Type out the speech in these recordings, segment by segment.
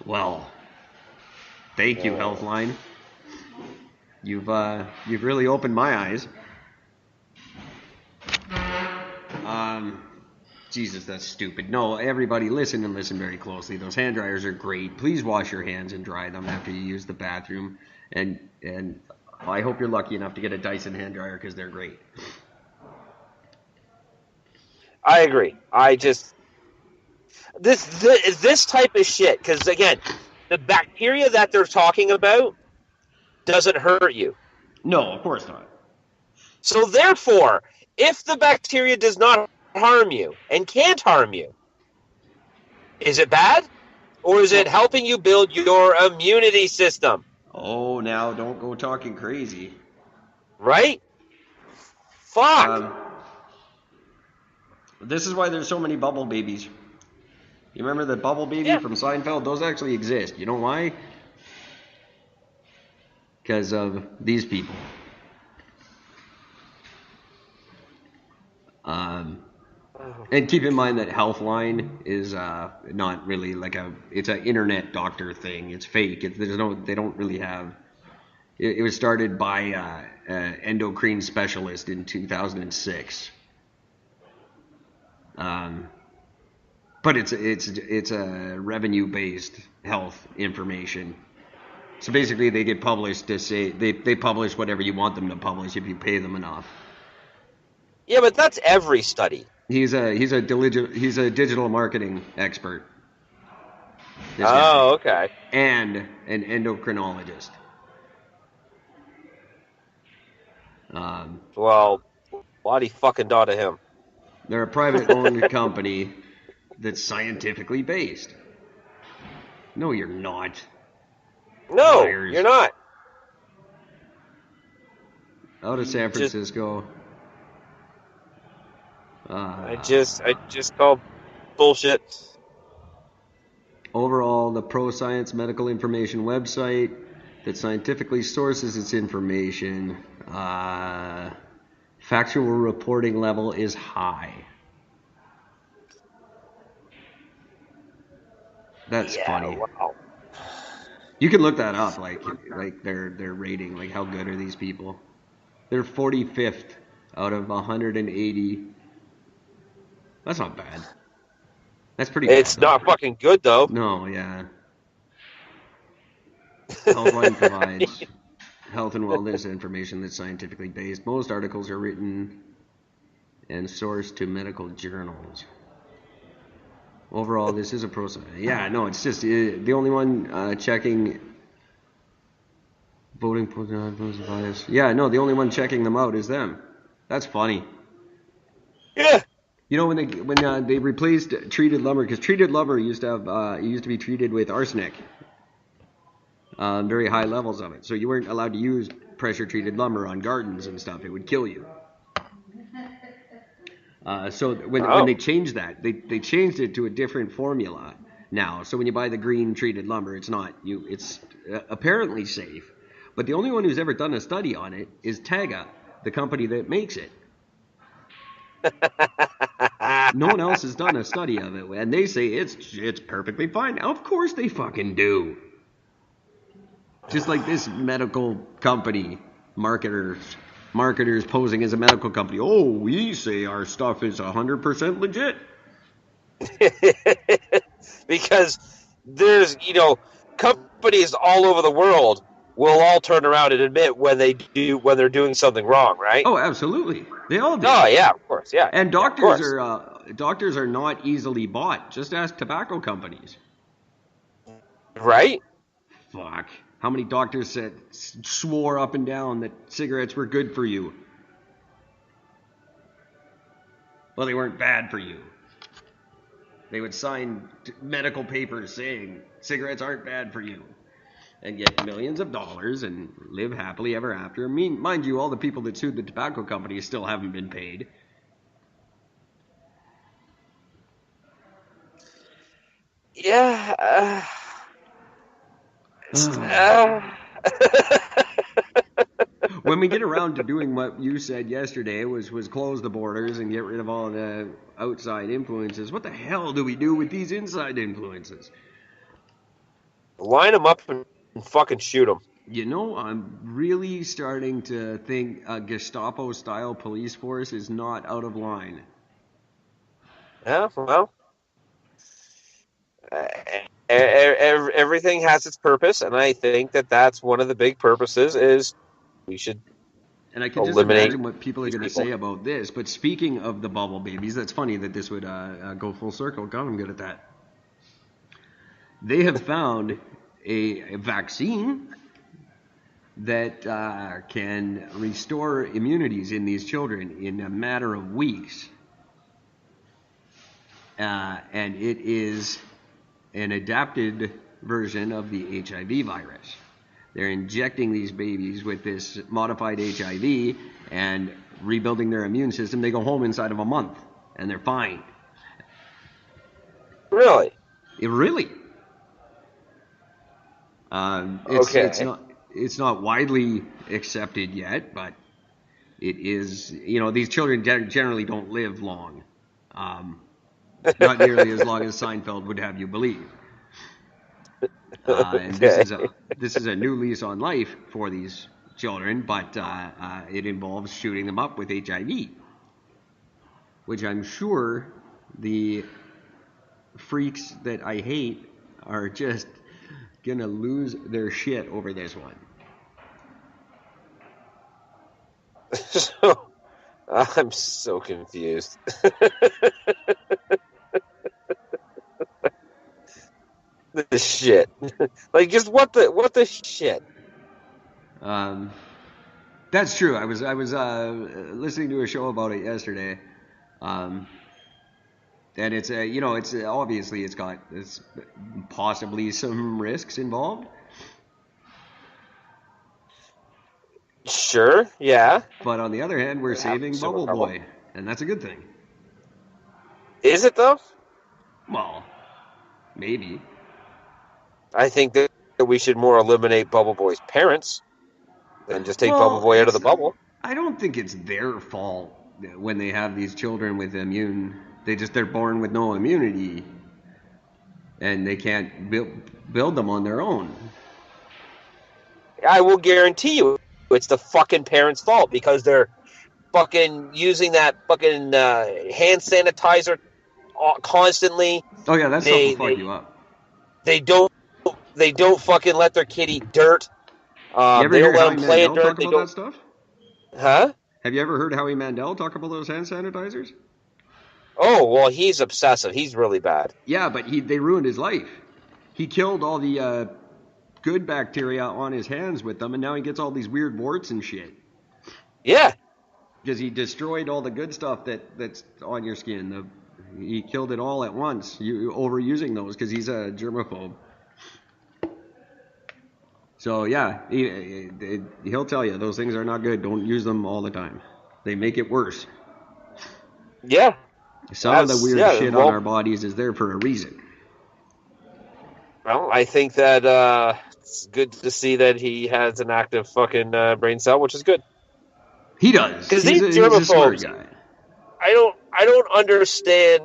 Well, thank you, Healthline. You've really opened my eyes. Um, Jesus, that's stupid. No, everybody, listen and listen very closely. Those hand dryers are great. Please wash your hands and dry them after you use the bathroom. And I hope you're lucky enough to get a Dyson hand dryer because they're great. I agree. I just this type of shit, because again, the bacteria that they're talking about doesn't hurt you. No, of course not. So therefore, if the bacteria does not harm you and can't harm you, is it bad? Or is it helping you build your immunity system? Oh, now don't go talking crazy. Right? Fuck. This is why there's so many bubble babies. You remember the bubble baby from Seinfeld? Those actually exist. You know why? Because of these people. And keep in mind that Healthline is not really like it's an internet doctor thing. It's fake. They don't really have. It was started by an endocrine specialist in 2006. But it's a revenue-based health information. So basically, they get published to say they publish whatever you want them to publish if you pay them enough. Yeah, but that's every study. He's a digital marketing expert. Oh, okay. And an endocrinologist. Well, bloody fucking da to him. They're a private-owned company that's scientifically based. No, you're not. No, Liars. you're not. Out of San Francisco. I just call bullshit. Overall, the pro-science medical information website that scientifically sources its information, factual reporting level is high. That's funny. Wow. You can look that up, like their rating, like how good are these people? They're 45th out of 180. That's not bad. That's pretty good. It's not fucking good, though. No, yeah. Healthline provides health and wellness information that's scientifically based. Most articles are written and sourced to medical journals. Overall, this is a process. Yeah, no, it's just the only one checking voting bias. Yeah, no, the only one checking them out is them. That's funny. Yeah. You know when they replaced treated lumber, because treated lumber used to be treated with arsenic, very high levels of it. So you weren't allowed to use pressure treated lumber on gardens and stuff. It would kill you. So when they changed that, they changed it to a different formula now. So when you buy the green treated lumber, it's apparently safe. But the only one who's ever done a study on it is Taga, the company that makes it. No one else has done a study of it, and they say it's perfectly fine. Of course they fucking do. Just like this medical company, marketers posing as a medical company. Oh, we say our stuff is 100% legit. Because there's, companies all over the world will all turn around and admit when they're doing something wrong, right? Oh, absolutely. They all do. Oh, yeah, of course, yeah. And doctors are not easily bought. Just ask tobacco companies. Right? Fuck. How many doctors swore up and down that cigarettes were good for you? Well, they weren't bad for you. They would sign medical papers saying cigarettes aren't bad for you. And get millions of dollars and live happily ever after. Mind you, all the people that sued the tobacco companies still haven't been paid. Yeah. When we get around to doing what you said yesterday was close the borders and get rid of all the outside influences, what the hell do we do with these inside influences? Line them up and fucking shoot them. You know, I'm really starting to think a Gestapo-style police force is not out of line. Yeah, well, everything has its purpose, and I think that that's one of the big purposes is we should And I can just eliminate imagine what people are these going to people. say about this. But speaking of the bubble babies, that's funny that this would go full circle. God, I'm good at that. They have found a vaccine that can restore immunities in these children in a matter of weeks. And it is an adapted version of the HIV virus. They're injecting these babies with this modified HIV and rebuilding their immune system. They go home inside of a month and they're fine. Really? Really? Okay. It's not widely accepted yet, but it is. You know, these children generally don't live long, not nearly as long as Seinfeld would have you believe. And Okay. this is a new lease on life for these children, but it involves shooting them up with HIV, which I'm sure the freaks that I hate are just gonna lose their shit over this one. So, I'm so confused. The shit. Like, just what the shit? Um, that's true. I was listening to a show about it yesterday, um, and it's it's obviously it's possibly some risks involved, Sure, yeah. but on the other hand, we're It saving happens to a Bubble couple. Boy, and that's a good thing. Is it though? Well, maybe. I think that we should more eliminate Bubble Boy's parents than just take Bubble Well, Boy out of the it's bubble. I don't think it's their fault when they have these children with immune. They're born with no immunity, and they can't build them on their own. I will guarantee you it's the fucking parents' fault because they're fucking using that fucking hand sanitizer constantly. Oh yeah, that stuff will They fuck they you up. they don't they don't fucking let their kid eat dirt. You ever They don't hear let Howie them play in Mandel dirt. talk They about that don't, stuff? huh? Have you ever heard Howie Mandel talk about those hand sanitizers? Oh well, he's obsessive. He's really bad. Yeah, but they ruined his life. He killed all the good bacteria on his hands with them, and now he gets all these weird warts and shit. Yeah. Because he destroyed all the good stuff that's on your skin. He killed it all at once, overusing those because he's a germaphobe. So yeah, he'll tell you those things are not good. Don't use them all the time. They make it worse. Yeah. Some of the weird shit on Well, our bodies is there for a reason. well, I think that it's good to see that he has an active fucking brain cell, which is good. He does. Because He's these a smart germaphobes, guy. I don't understand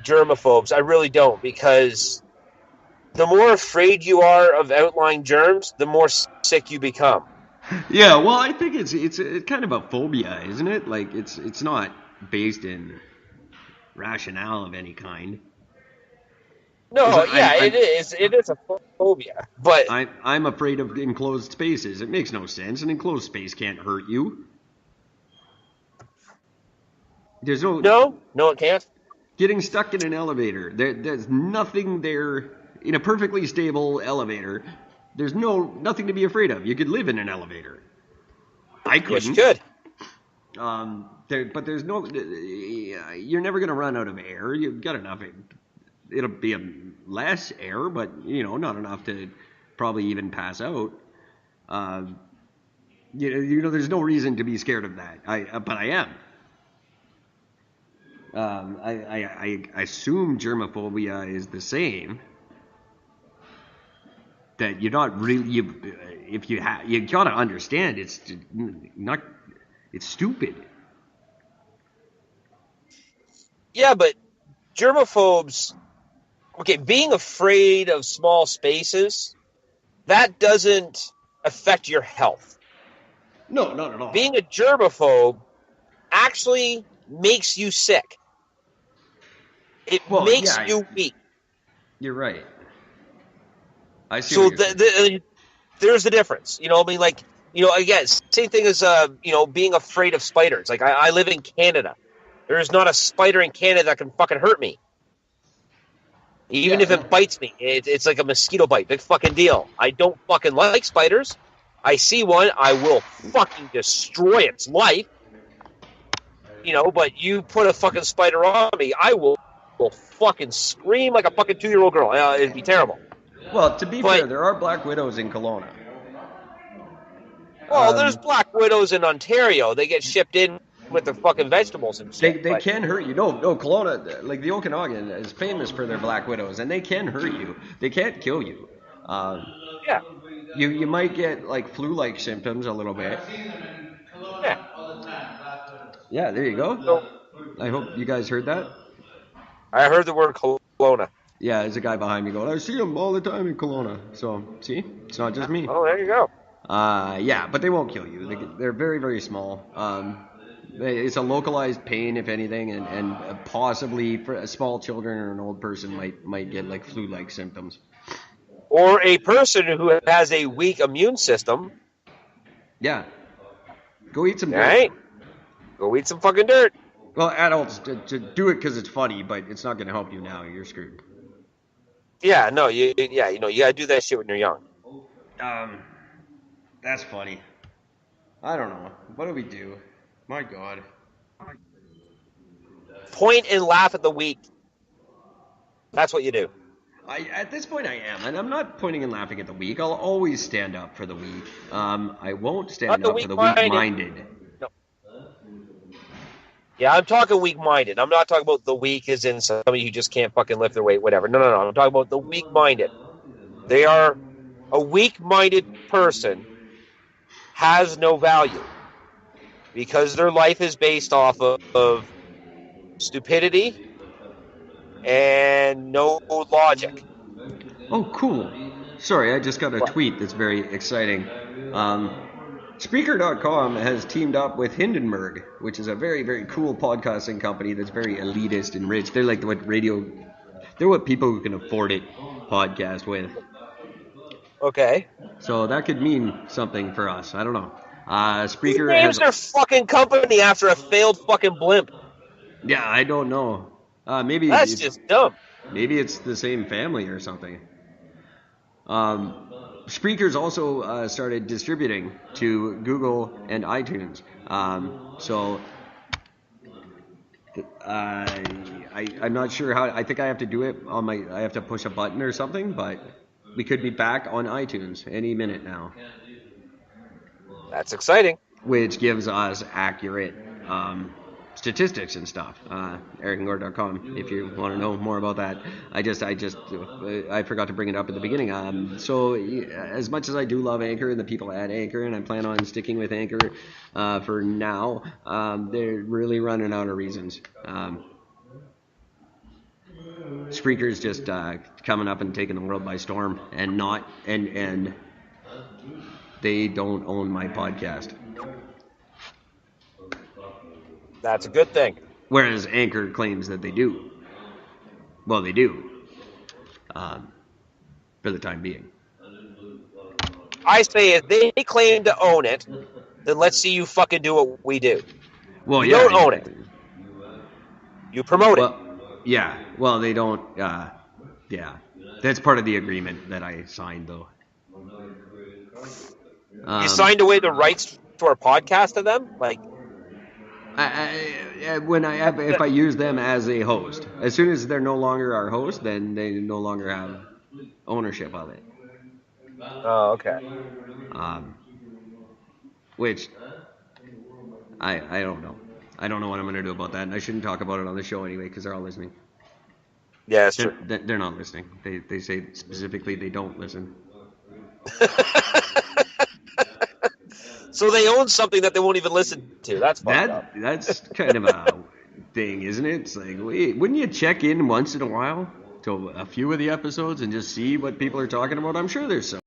germaphobes. I really don't, because the more afraid you are of outlying germs, the more sick you become. Yeah, well, I think it's kind of a phobia, isn't it? Like it's not based in rationale of any kind. Because No, yeah, it is. It is a phobia, but I'm afraid of enclosed spaces. It makes no sense. An enclosed space can't hurt you. There's no, it can't. getting stuck in an elevator. There's nothing there in a perfectly stable elevator. There's nothing to be afraid of. You could live in an elevator. I Yes, you couldn't. could. But there's no. You're never gonna run out of air. You've got enough. It'll be less air, but not enough to probably even pass out. There's no reason to be scared of that. But I am. I assume germophobia is the same. That you're not really. You gotta understand. It's not. It's stupid. Yeah, but germaphobes. Okay, being afraid of small spaces that doesn't affect your health. No, not at all. Being a germaphobe actually makes you sick. It makes you weak. You're right. I see. So there's the difference. You know, I mean, like, you know, again, same thing as you know, being afraid of spiders. Like, I live in Canada. There's not a spider in Canada that can fucking hurt me. Even if it bites me, it's like a mosquito bite. Big fucking deal. I don't fucking like spiders. I see one, I will fucking destroy its life. You know, but you put a fucking spider on me, I will fucking scream like a fucking 2-year-old girl. It'd be terrible. Well, to be fair, there are black widows in Kelowna. Well, there's black widows in Ontario. They get shipped in with their fucking vegetables and shit. They can hurt you. No, Kelowna, like the Okanagan, is famous for their black widows, and they can hurt you. They can't kill you. Yeah. You might get like flu-like symptoms a little bit. Yeah. Yeah, there you go. So, I hope you guys heard that. I heard the word Kelowna. Yeah, there's a guy behind me going, I see him all the time in Kelowna. So, see? It's not just me. Oh, there you go. Yeah, but they won't kill you. They're very, very small. It's a localized pain, if anything, and possibly for small children or an old person might get like flu-like symptoms. Or a person who has a weak immune system. Yeah. Go eat some dirt. Right? Go eat some fucking dirt. Well, adults, to do it because it's funny, but it's not going to help you now. You're screwed. Yeah, no, you gotta do that shit when you're young. That's funny. I don't know. What do we do? My God. Point and laugh at the weak. That's what you do. At this point, I am, and I'm not pointing and laughing at the weak. I'll always stand up for the weak. I won't stand up for the weak-minded. No. Yeah, I'm talking weak-minded. I'm not talking about the weak as in somebody who just can't fucking lift their weight, whatever. No. I'm talking about the weak-minded. They are a weak-minded person has no value because their life is based off of stupidity and no logic. Oh, cool. Sorry, I just got a tweet that's very exciting. Spreaker.com has teamed up with Hindenburg, which is a very, very cool podcasting company that's very elitist and rich. They're like they're what people who can afford it podcast with. Okay. So that could mean something for us. I don't know. Spreaker Who names their fucking company after a failed fucking blimp? Yeah, I don't know. Maybe that's just dumb. Maybe it's the same family or something. Spreaker's also started distributing to Google and iTunes. So I'm not sure how. I think I have to do it on my. I have to push a button or something, but we could be back on iTunes any minute now. That's exciting. Which gives us accurate statistics and stuff. EricandGord.com if you want to know more about that. I forgot to bring it up at the beginning. So as much as I do love Anchor and the people at Anchor, and I plan on sticking with Anchor for now, they're really running out of reasons. Spreaker's just coming up and taking the world by storm, and they don't own my podcast. That's a good thing. Whereas Anchor claims that they do. Well, they do. For the time being. I say if they claim to own it, then let's see you fucking do what we do. Well, you don't own it. You promote it. Yeah. Well, they don't. Yeah. That's part of the agreement that I signed, though. You signed away the rights to our podcast to them? Like... if I use them as a host, as soon as they're no longer our host, then they no longer have ownership of it. Oh, okay. Which I don't know. I don't know what I'm going to do about that, and I shouldn't talk about it on the show anyway because they're all listening. Yeah, that's true. They're not listening. They say specifically they don't listen. So they own something that they won't even listen to. That's fucked up. That's kind of a thing, isn't it? It's like, wait, wouldn't you check in once in a while to a few of the episodes and just see what people are talking about? I'm sure there's some.